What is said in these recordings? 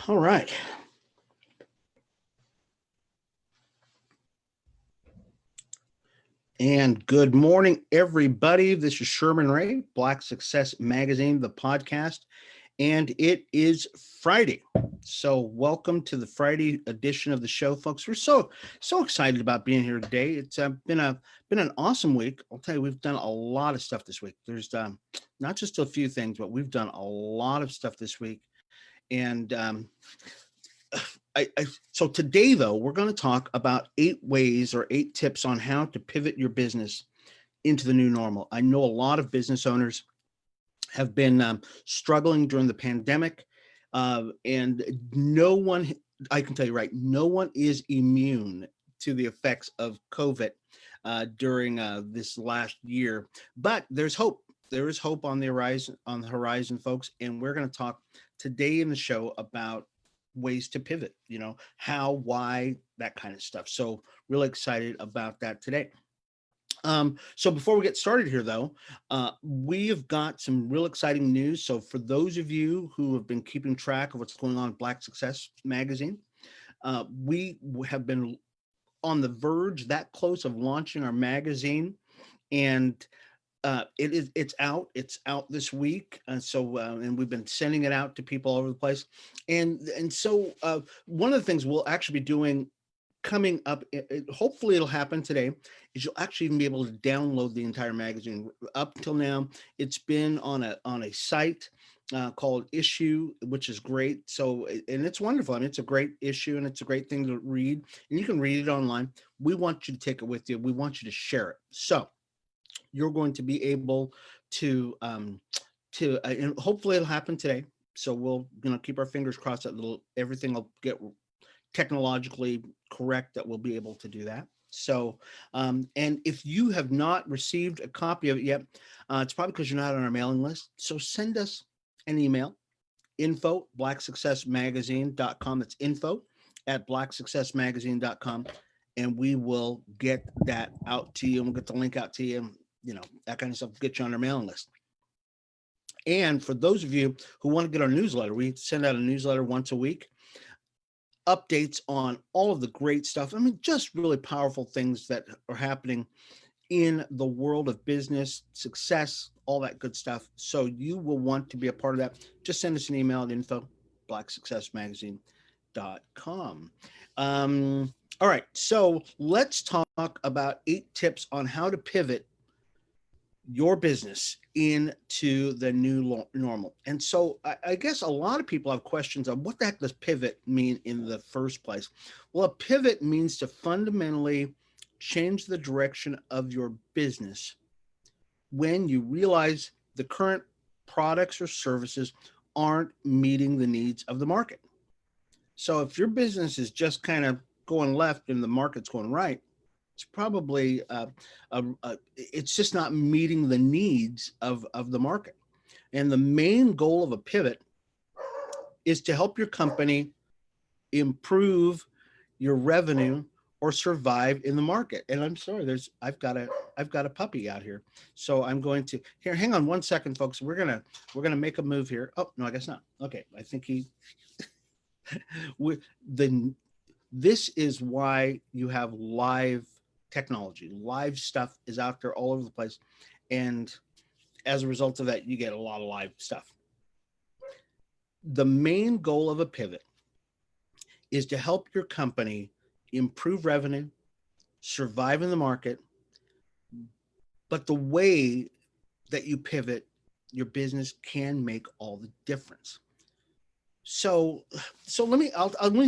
All right. And good morning, everybody. This is Sherman Ray, Black Success Magazine, the podcast, and it is Friday. So, welcome to the Friday edition of the show, folks. We're so excited about being here today. It's been an awesome week. I'll tell you, we've done a lot of stuff this week. There's not just a few things, but we've done a lot of stuff this week, and so today, though, we're going to talk about 8 ways or 8 tips on how to pivot your business into the new normal. I know a lot of business owners have been struggling during the pandemic, and no one, I can tell you right, no one is immune to the effects of COVID during this last year. But there's hope. There is hope on the horizon, folks, and we're going to talk today in the show about ways to pivot, how, why, that kind of stuff. So really excited about that today. So before we get started here, though, we have got some real exciting news. So for those of you who have been keeping track of what's going on in Black Success Magazine, we have been on the verge, that close, of launching our magazine, and it's out this week, and we've been sending it out to people all over the place, and so one of the things we'll actually be doing coming up, hopefully it'll happen today, is you'll actually even be able to download the entire magazine. Up until now, it's been on a site called Issue, which is great. So, and it's wonderful. I mean, it's a great issue and it's a great thing to read, and you can read it online. We want you to take it with you. We want you to share it. So you're going to be able to and hopefully it'll happen today. So we'll keep our fingers crossed that everything will get technologically correct, that we'll be able to do that. So and if you have not received a copy of it yet, it's probably because you're not on our mailing list. So send us an email, info@blacksuccessmagazine.com. That's info@blacksuccessmagazine.com, and we will get that out to you, and we'll get the link out to you. That kind of stuff, get you on our mailing list. And for those of you who want to get our newsletter, we send out a newsletter once a week, updates on all of the great stuff. I mean, just really powerful things that are happening in the world of business, success, all that good stuff. So you will want to be a part of that. Just send us an email at info@blacksuccessmagazine.com. All right, so let's talk about 8 tips on how to pivot your business into the new normal. And so I guess a lot of people have questions on what the heck does pivot mean in the first place. Well, a pivot means to fundamentally change the direction of your business when you realize the current products or services aren't meeting the needs of the market. So if your business is just kind of going left and the market's going right, it's probably it's just not meeting the needs of the market. And the main goal of a pivot is to help your company improve your revenue or survive in the market. And I'm sorry, I've got a puppy out here, so I'm going to here. Hang on one second, folks. We're gonna make a move here. Oh no, I guess not. Okay, I think he. This is why you have live technology. Live stuff is out there all over the place, and as a result of that, you get a lot of live stuff. The main goal of a pivot is to help your company improve revenue, survive in the market, but the way that you pivot your business can make all the difference. So let me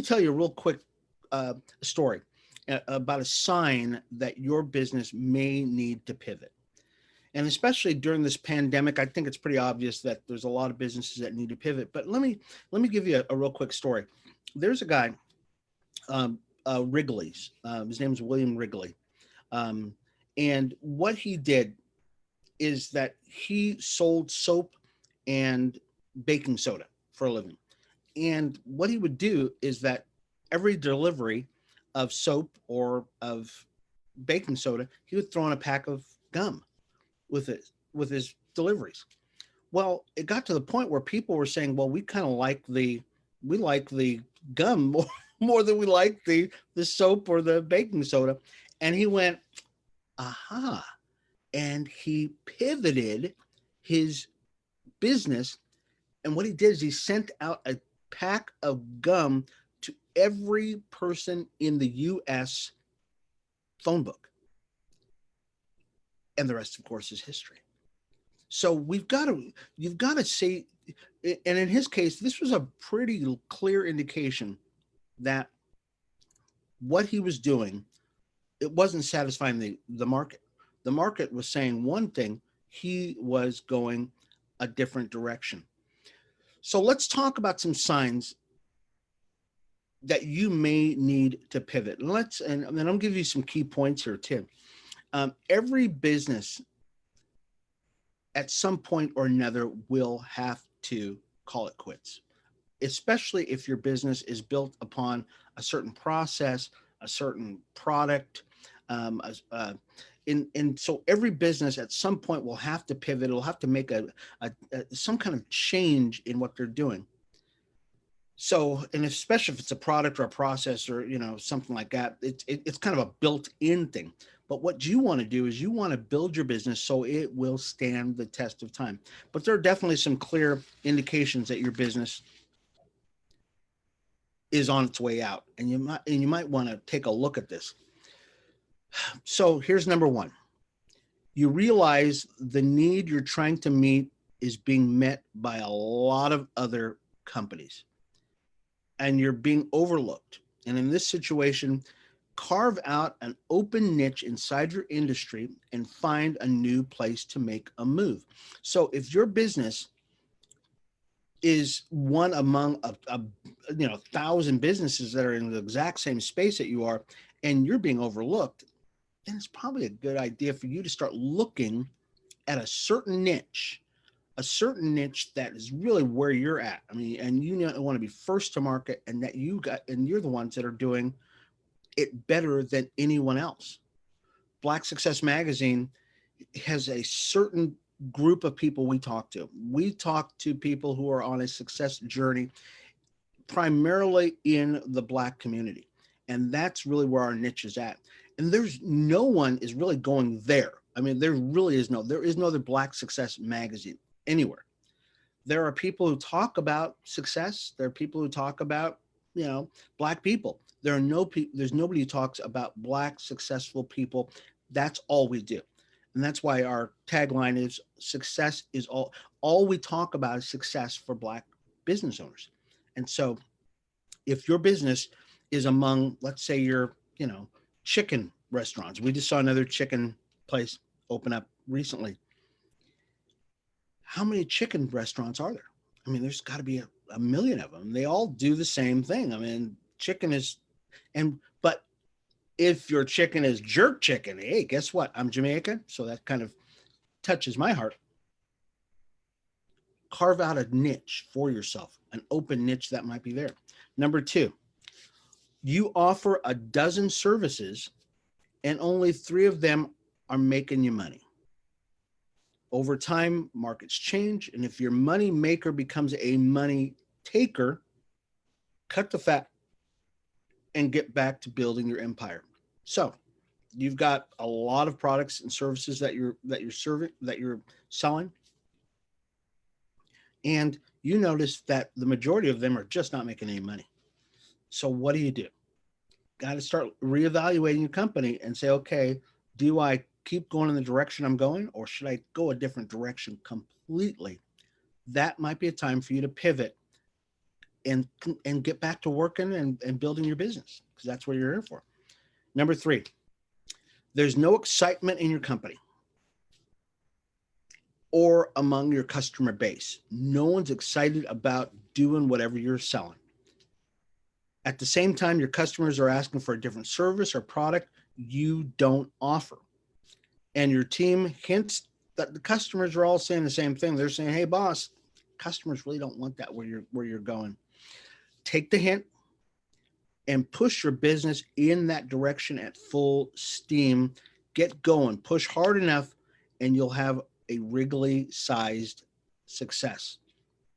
tell you a real quick story about a sign that your business may need to pivot. And especially during this pandemic, I think it's pretty obvious that there's a lot of businesses that need to pivot. But let me give you a real quick story. There's a guy, Wrigley's. His name is William Wrigley. And what he did is that he sold soap and baking soda for a living. And what he would do is that every delivery of soap or of baking soda, he would throw in a pack of gum with his deliveries. Well, it got to the point where people were saying, well, we kind of like the we like the gum more than we like the soap or the baking soda. And he went, aha. And he pivoted his business. And what he did is he sent out a pack of gum to every person in the US phone book. And the rest, of course, is history. So you've got to say, and in his case, this was a pretty clear indication that what he was doing, it wasn't satisfying the market. The market was saying one thing, he was going a different direction. So let's talk about some signs that you may need to pivot. And then I'll give you some key points here, Tim. Every business at some point or another will have to call it quits, especially if your business is built upon a certain process, a certain product. Um, and so every business at some point will have to pivot. It'll have to make some kind of change in what they're doing. So, and especially if it's a product or a process or something like that, it's kind of a built-in thing. But what you want to do is you want to build your business so it will stand the test of time. But there are definitely some clear indications that your business is on its way out, and you might want to take a look at this. So here's number one. You realize the need you're trying to meet is being met by a lot of other companies, and you're being overlooked. And in this situation, carve out an open niche inside your industry and find a new place to make a move. So if your business is one among a 1,000 businesses that are in the exact same space that you are, and you're being overlooked, then it's probably a good idea for you to start looking at a certain niche that is really where you're at. I mean, and you want to be first to market, and that you're the ones that are doing it better than anyone else. Black Success Magazine has a certain group of people we talk to. We talk to people who are on a success journey, primarily in the Black community. And that's really where our niche is at. And there's no one is really going there. I mean, there is no other Black Success Magazine anywhere. There are people who talk about success. There are people who talk about, Black people. There's nobody who talks about Black successful people. That's all we do. And that's why our tagline is success is all we talk about is success for Black business owners. And so if your business is among, let's say chicken restaurants, we just saw another chicken place open up recently. How many chicken restaurants are there? I mean, there's got to be a million of them. They all do the same thing. I mean, chicken is, but if your chicken is jerk chicken, hey, guess what? I'm Jamaican, so that kind of touches my heart. Carve out a niche for yourself, an open niche that might be there. Number two, you offer a dozen services and only 3 of them are making you money. Over time, markets change, and if your money maker becomes a money taker, cut the fat and get back to building your empire. So, you've got a lot of products and services that you're selling, and you notice that the majority of them are just not making any money. So, what do? Got to start reevaluating your company and say, okay, do I keep going in the direction I'm going, or should I go a different direction completely? That might be a time for you to pivot and get back to working and building your business, because that's what you're here for. Number 3, there's no excitement in your company or among your customer base. No one's excited about doing whatever you're selling. At the same time, your customers are asking for a different service or product you don't offer. And your team hints that the customers are all saying the same thing. They're saying, hey, boss, customers really don't want that where you're going. Take the hint and push your business in that direction at full steam. Get going, push hard enough, and you'll have a Wrigley-sized success.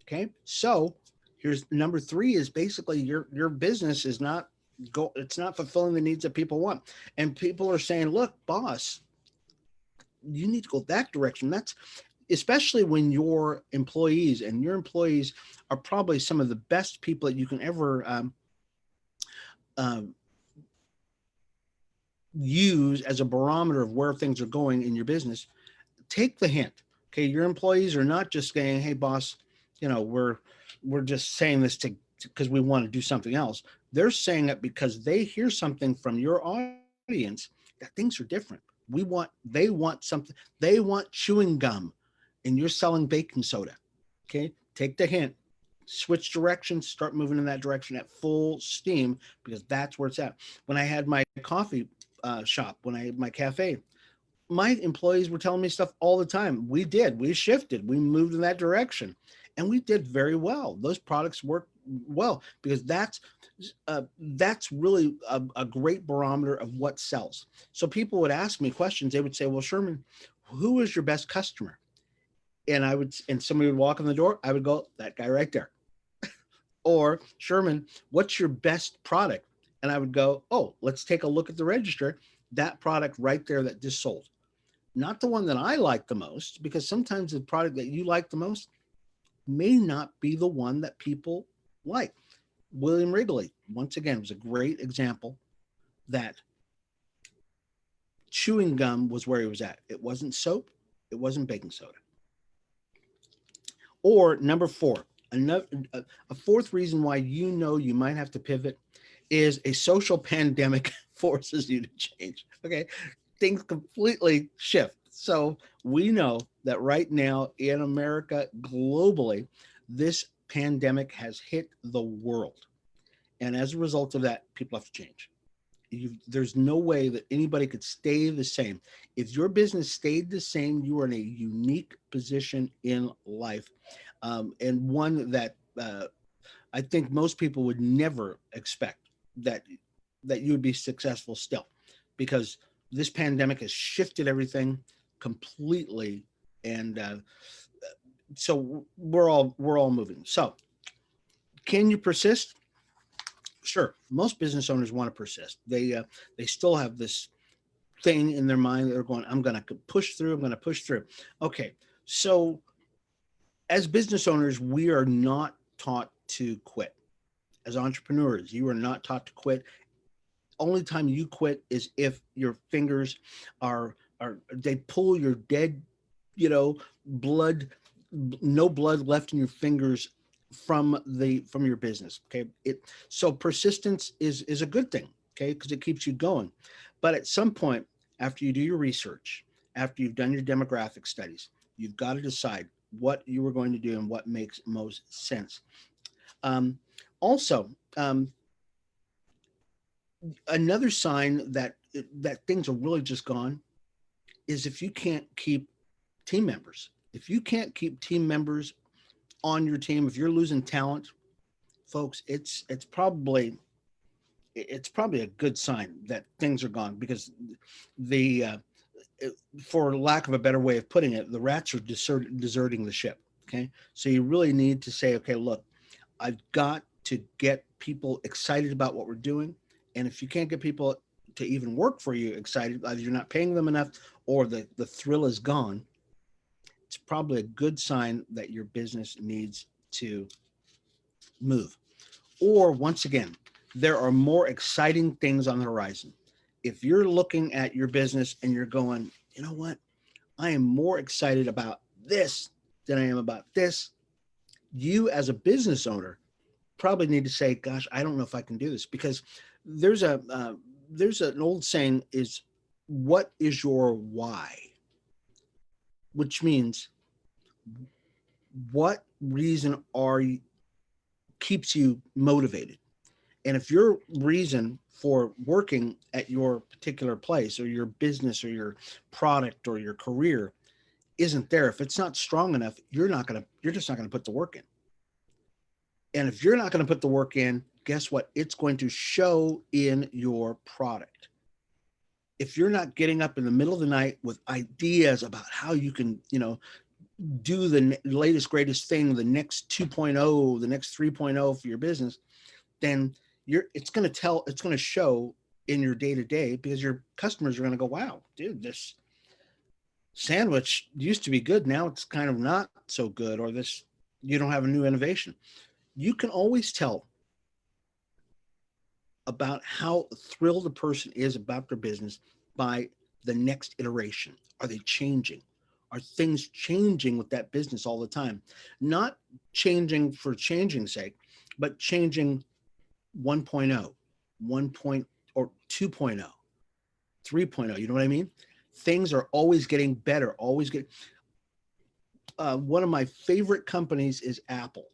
Okay, so Here's number three is basically your business is not it's not fulfilling the needs that people want. And people are saying, look, boss, you need to go that direction. That's especially when your employees are probably some of the best people that you can ever um, use as a barometer of where things are going in your business. Take the hint. Okay, your employees are not just saying, "Hey, boss, we're just saying this to because we want to do something else." They're saying it because they hear something from your audience that things are different. They want something. They want chewing gum, and you're selling baking soda. Okay, take the hint. Switch directions, start moving in that direction at full steam because that's where it's at. When I had my coffee shop, when I had my cafe, my employees were telling me stuff all the time. We shifted, we moved in that direction, and we did very well. Those products work well because that's really a great barometer of what sells. So people would ask me questions. They would say, well, Sherman, who is your best customer? And somebody would walk in the door. I would go, that guy right there. Or, Sherman, what's your best product? And I would go, oh, let's take a look at the register. That product right there that just sold, not the one that I like the most, because sometimes the product that you like the most may not be the one that people like. William Wrigley, once again, was a great example that chewing gum was where he was at. It wasn't soap, it wasn't baking soda. Or number four, another a fourth reason why you might have to pivot is a social pandemic forces you to change. Okay, things completely shift. So we know that right now in America, globally, this pandemic has hit the world. And as a result of that, people have to change. There's no way that anybody could stay the same. If your business stayed the same, you are in a unique position in life, and one that I think most people would never expect that you would be successful still, because this pandemic has shifted everything completely, and so we're all moving. So, can you persist? Sure. Most business owners want to persist. They still have this thing in their mind that they're going, I'm going to push through. I'm going to push through. Okay. So, as business owners, we are not taught to quit. As entrepreneurs, you are not taught to quit. Only time you quit is if your fingers are they pull your dead, blood, no blood left in your fingers from your business. Okay, so persistence is a good thing. Okay, because it keeps you going. But at some point, after you do your research, after you've done your demographic studies, you've got to decide what you are going to do and what makes most sense. Um, Also, another sign that things are really just gone is if you can't keep team members. If you can't keep team members on your team, if you're losing talent, folks, it's probably a good sign that things are gone, because the for lack of a better way of putting it, the rats are deserting the ship. Okay, so you really need to say, okay, look, I've got to get people excited about what we're doing. And if you can't get people to even work for you excited, either you're not paying them enough or the thrill is gone, it's probably a good sign that your business needs to move. Or once again, there are more exciting things on the horizon. If you're looking at your business and you're going, you know what, I am more excited about this than I am about this, you as a business owner probably need to say, gosh, I don't know if I can do this, because there's a there's an old saying is, what is your why? Which means, what reason keeps you motivated? And if your reason for working at your particular place or your business or your product or your career isn't there, if it's not strong enough, you're just not going to put the work in. And if you're not going to put the work in, guess what? It's going to show in your product. If you're not getting up in the middle of the night with ideas about how you can, do the latest, greatest thing, the next 2.0, the next 3.0 for your business, then it's going to it's going to show in your day to day, because your customers are going to go, wow, dude, this sandwich used to be good. Now it's kind of not so good, or this, you don't have a new innovation. You can always tell about how thrilled a person is about their business by the next iteration. Are they changing? Are things changing with that business all the time? Not changing for changing's sake, but changing 1.0, 1 point or 2.0, 3.0. You know what I mean? Things are always getting better, always get. One of my favorite companies is Apple.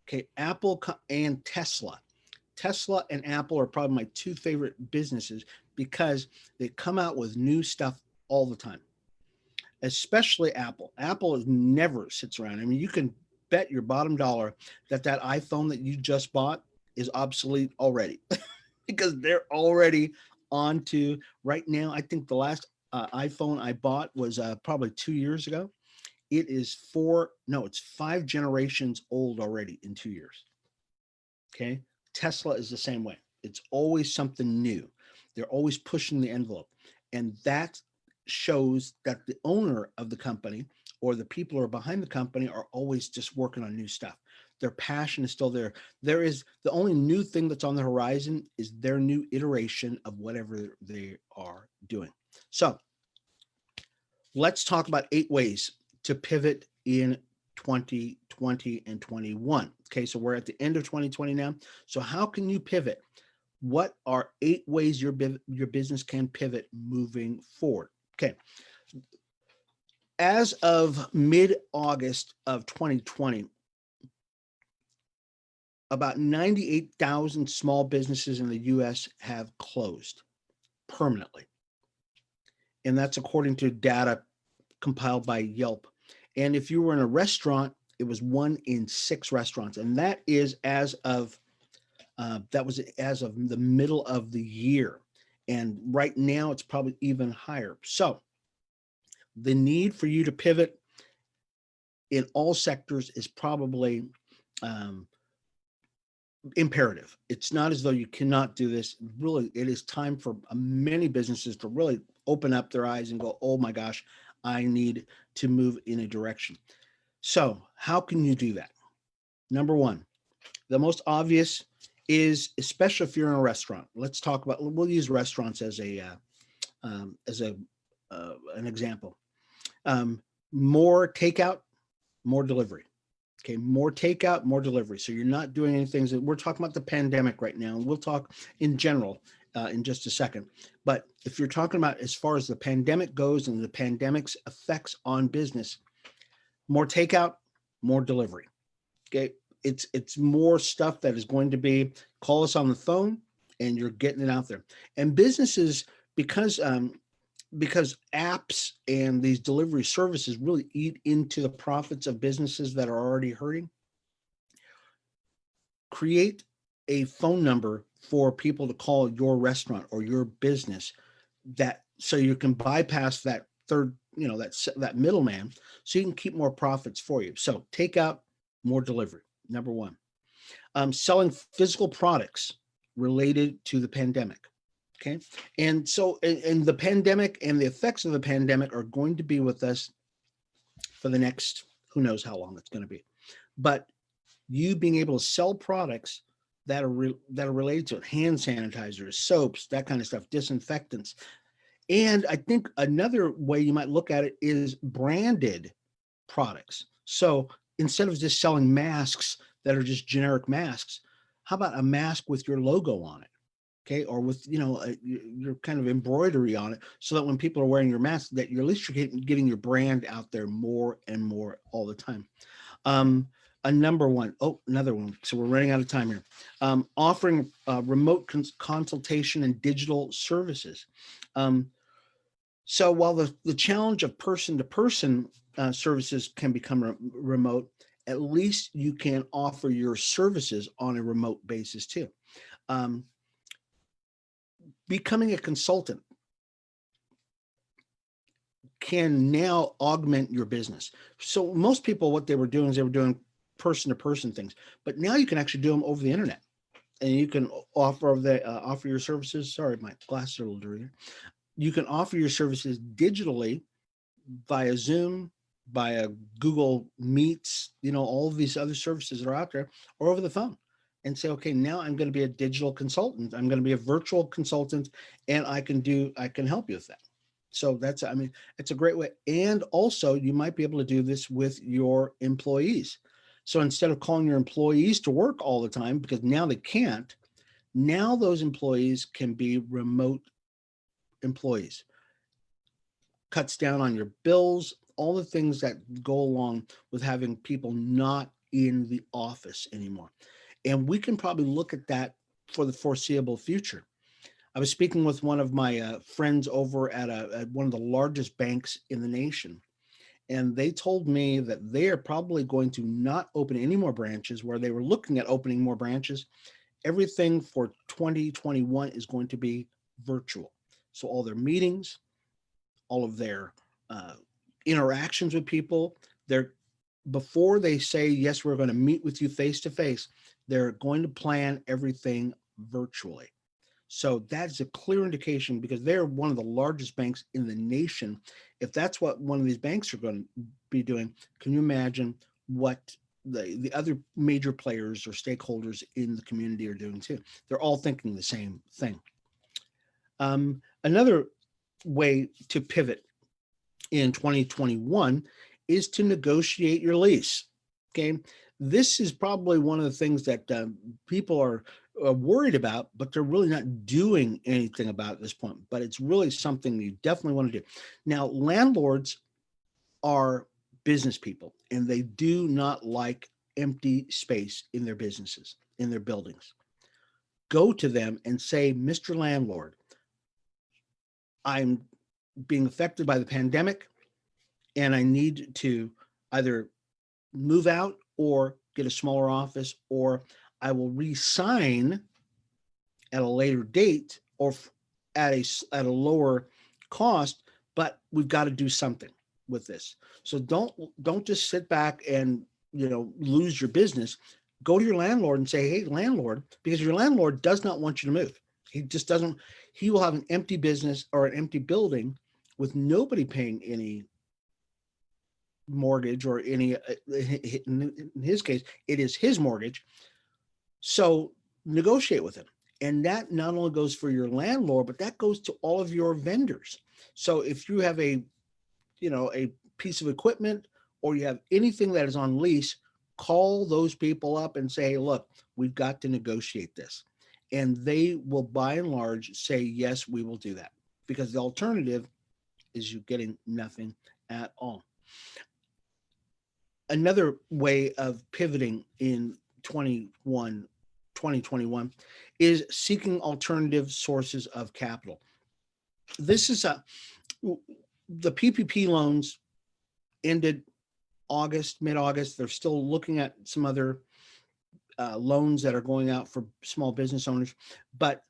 Okay, Apple and Tesla. Tesla and Apple are probably my two favorite businesses because they come out with new stuff all the time, especially Apple. Apple is never sits around. I mean, you can bet your bottom dollar that that iPhone that you just bought is obsolete already because they're already on to right now. I think the last iPhone I bought was probably 2 years ago. It is it's 5 generations old already in 2 years. Okay. Tesla is the same way. It's always something new. They're always pushing the envelope. And that shows that the owner of the company or the people who are behind the company are always just working on new stuff. Their passion is still there. There is the only new thing that's on the horizon is their new iteration of whatever they are doing. So let's talk about 8 ways to pivot in 2020 and 21. Okay, so we're at the end of 2020 now. So how can you pivot? What are 8 ways your business can pivot moving forward? Okay, as of mid-August of 2020, about 98,000 small businesses in the US have closed permanently. And that's according to data compiled by Yelp. And if you were in a restaurant, it was 1 in 6 restaurants. And that is as of the middle of the year. And right now it's probably even higher. So the need for you to pivot in all sectors is probably imperative. It's not as though you cannot do this. Really, it is time for many businesses to really open up their eyes and go, oh my gosh, I need to move in a direction. So how can you do that? Number one, the most obvious is, especially if you're in a restaurant. We'll use restaurants as an example. More takeout, more delivery. Okay, more takeout, more delivery. So you're not doing anything. We're talking about the pandemic right now, and we'll talk in general in just a second. But if you're talking about as far as the pandemic goes and the pandemic's effects on business, more takeout, more delivery. Okay, it's more stuff that is going to be call us on the phone, and you're getting it out there. And businesses, because apps and these delivery services really eat into the profits of businesses that are already hurting, create a phone number for people to call your restaurant or your business, that so you can bypass that third, that middleman, so you can keep more profits for you. So take out, more delivery, number one. Selling physical products related to the pandemic. Okay. And so, and the pandemic and the effects of the pandemic are going to be with us for the next, who knows how long it's going to be. But you being able to sell products that are that are related to it, hand sanitizers, soaps, that kind of stuff, disinfectants. And I think another way you might look at it is branded products. So instead of just selling masks that are just generic masks, how about a mask with your logo on it? Okay, or with your kind of embroidery on it, so that when people are wearing your mask, that you're at least you're getting your brand out there more and more all the time. Another one. So we're running out of time here. Offering remote consultation and digital services. So while the challenge of person-to-person services can become remote, at least you can offer your services on a remote basis too. Becoming a consultant. can now augment your business. So most people, what they were doing is they were doing person to person things, but now you can actually do them over the internet, and you can offer your services. Sorry, my glasses are a little dirty. You can offer your services digitally via Zoom, via Google Meets, all of these other services that are out there, or over the phone, and say, okay, now I'm going to be a digital consultant. I'm going to be a virtual consultant, and I can help you with that. So it's a great way. And also you might be able to do this with your employees. So instead of calling your employees to work all the time, because now they can't, now those employees can be remote employees. Cuts down on your bills, all the things that go along with having people not in the office anymore. And we can probably look at that for the foreseeable future. I was speaking with one of my friends over at one of the largest banks in the nation, and they told me that they are probably going to not open any more branches, where they were looking at opening more branches. Everything for 2021 is going to be virtual. So all their meetings, all of their uh, interactions with people, they're before they say, yes, we're going to meet with you face to face, they're going to plan everything virtually. So that's a clear indication, because they're one of the largest banks in the nation. If that's what one of these banks are going to be doing, can you imagine what the other major players or stakeholders in the community are doing too? They're all thinking the same thing. Another way to pivot in 2021 is to negotiate your lease. Okay. This is probably one of the things that people are worried about, but they're really not doing anything about at this point. But it's really something you definitely want to do. Now, landlords are business people, and they do not like empty space in their businesses, in their buildings. Go to them and say, Mr. Landlord, I'm being affected by the pandemic, and I need to either move out or get a smaller office, or I will re-sign at a later date, or at a lower cost, but we've got to do something with this. So don't just sit back and lose your business. Go to your landlord and say, hey, landlord, because your landlord does not want you to move. He just doesn't. He will have an empty business or an empty building with nobody paying any mortgage or any, in his case, it is his mortgage. So negotiate with him. And that not only goes for your landlord, but that goes to all of your vendors. So if you have a piece of equipment, or you have anything that is on lease, call those people up and say, hey, look, we've got to negotiate this. And they will, by and large, say, yes, we will do that, because the alternative is you getting nothing at all. Another way of pivoting in 2021 is seeking alternative sources of capital. This is the PPP loans ended mid-August. They're still looking at some other loans that are going out for small business owners, but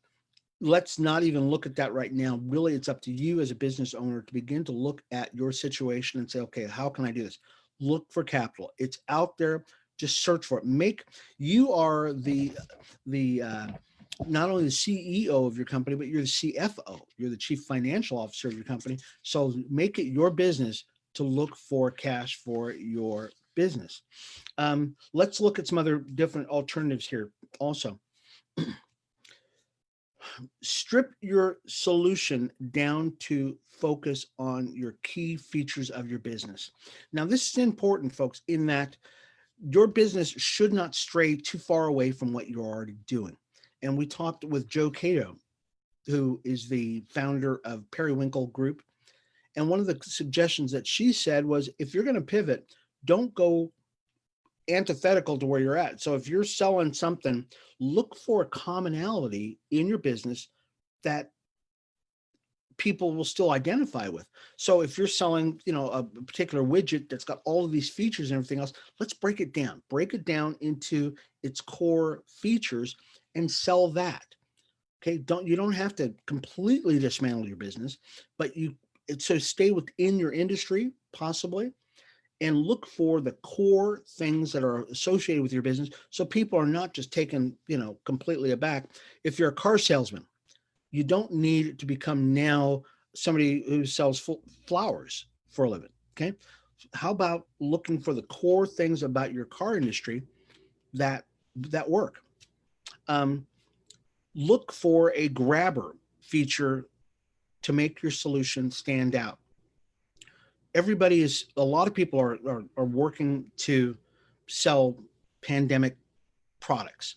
let's not even look at that right now. Really, it's up to you as a business owner to begin to look at your situation and say, okay, how can I do this? Look for capital. It's out there. Just search for it. You are the not only the CEO of your company, but you're the CFO. You're the chief financial officer of your company. So make it your business to look for cash for your business. Let's look at some other different alternatives here also. Strip your solution down to focus on your key features of your business. Now, this is important, folks, in that your business should not stray too far away from what you're already doing. And we talked with Joe Cato, who is the founder of Periwinkle Group. And one of the suggestions that she said was, if you're going to pivot, don't go antithetical to where you're at. So if you're selling something, look for a commonality in your business that people will still identify with. So if you're selling, a particular widget that's got all of these features and everything else, let's break it down into its core features and sell that. Okay. You don't have to completely dismantle your business, but So stay within your industry, possibly, and look for the core things that are associated with your business. So people are not just taken, completely aback. If you're a car salesman, you don't need to become now somebody who sells flowers for a living. Okay. How about looking for the core things about your car industry that work? Um, Look for a grabber feature to make your solution stand out. A lot of people are working to sell pandemic products.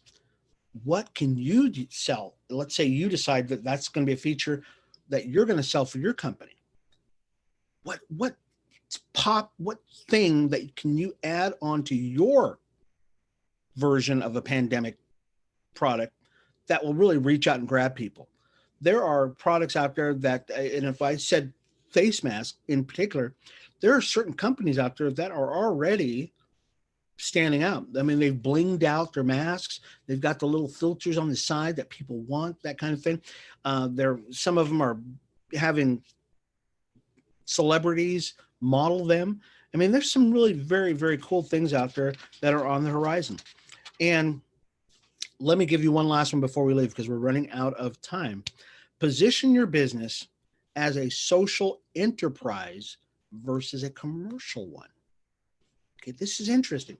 What can you sell? Let's say you decide that that's going to be a feature that you're going to sell for your company. What what thing that can you add onto your version of a pandemic product that will really reach out and grab people? There are products out there that, and if I said face mask in particular, there are certain companies out there that are already standing out. I mean, they've blinged out their masks. They've got the little filters on the side that people want, that kind of thing. Some of them are having celebrities model them. I mean, there's some really very, very cool things out there that are on the horizon. And let me give you one last one before we leave, because we're running out of time. Position your business as a social enterprise versus a commercial one. Okay, this is interesting.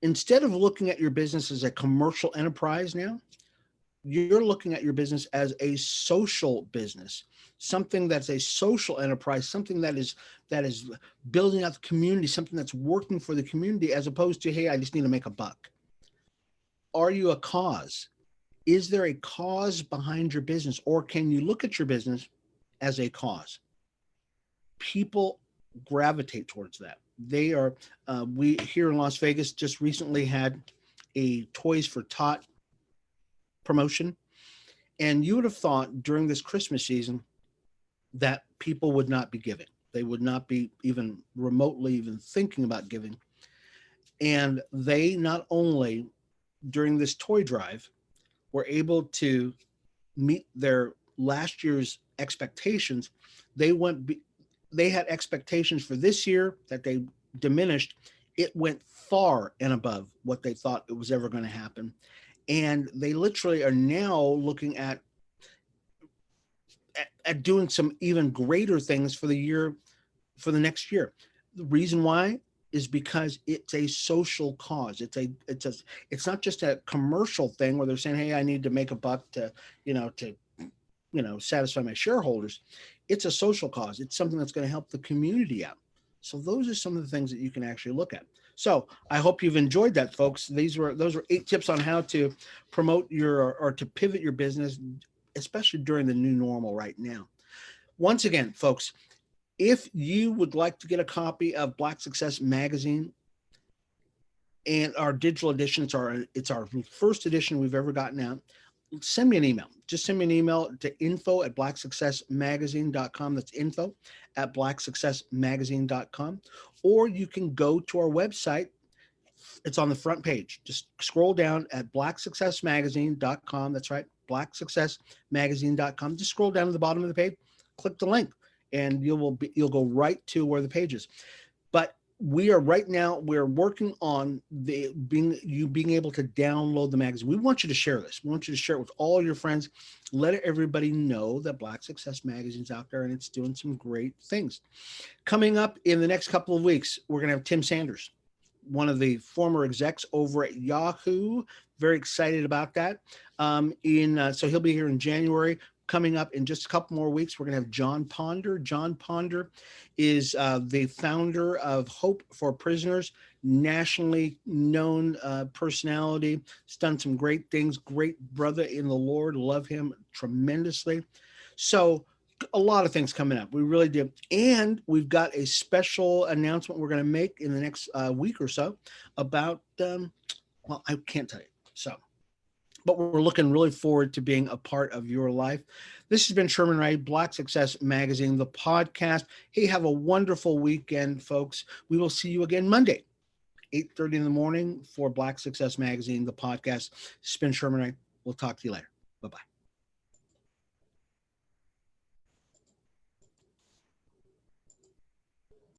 Instead of looking at your business as a commercial enterprise now, you're looking at your business as a social business, something that's a social enterprise, something that is building out the community, something that's working for the community, as opposed to, hey, I just need to make a buck. Are you a cause? Is there a cause behind your business, or can you look at your business as a cause? People gravitate towards that. They are, we here in Las Vegas just recently had a Toys for Tot promotion. And you would have thought during this Christmas season that people would not be giving. They would not be even remotely even thinking about giving. And they not only during this toy drive were able to meet their last year's expectations, they had expectations for this year that they diminished. It went far and above what they thought it was ever going to happen. And they literally are now looking at doing some even greater things for the next year. The reason why is because it's a social cause. It's not just a commercial thing where they're saying, hey, I need to make a buck to satisfy my shareholders. It's a social cause. It's something that's going to help the community out. So those are some of the things that you can actually look at. So I hope you've enjoyed that, folks. Those were 8 tips on how to promote or to pivot your business, especially during the new normal right now. Once again, folks, if you would like to get a copy of Black Success Magazine and our digital edition, it's our first edition we've ever gotten out, send me an email. Just send me an email to info@blacksuccessmagazine.com. That's info@blacksuccessmagazine.com. Or you can go to our website. It's on the front page. Just scroll down at blacksuccessmagazine.com. That's right, blacksuccessmagazine.com. Just scroll down to the bottom of the page, click the link, and you'll go right to where the page is. But we're working on being able to download the magazine. We want you to share this. We want you to share it with all your friends. Let everybody know that Black Success Magazine's out there and it's doing some great things. Coming up in the next couple of weeks, we're going to have Tim Sanders, one of the former execs over at Yahoo. Very excited about that. So he'll be here in January. Coming up in just a couple more weeks, we're going to have John Ponder. John Ponder is the founder of Hope for Prisoners, nationally known personality. He's done some great things, great brother in the Lord. Love him tremendously. So a lot of things coming up. We really do. And we've got a special announcement we're going to make in the next week or so about, well, I can't tell you. But we're looking really forward to being a part of your life. This has been Sherman Ray, Black Success Magazine, the podcast. Hey, have a wonderful weekend, folks. We will see you again Monday, 8:30 in the morning for Black Success Magazine, the podcast. This has been Sherman Ray. We'll talk to you later.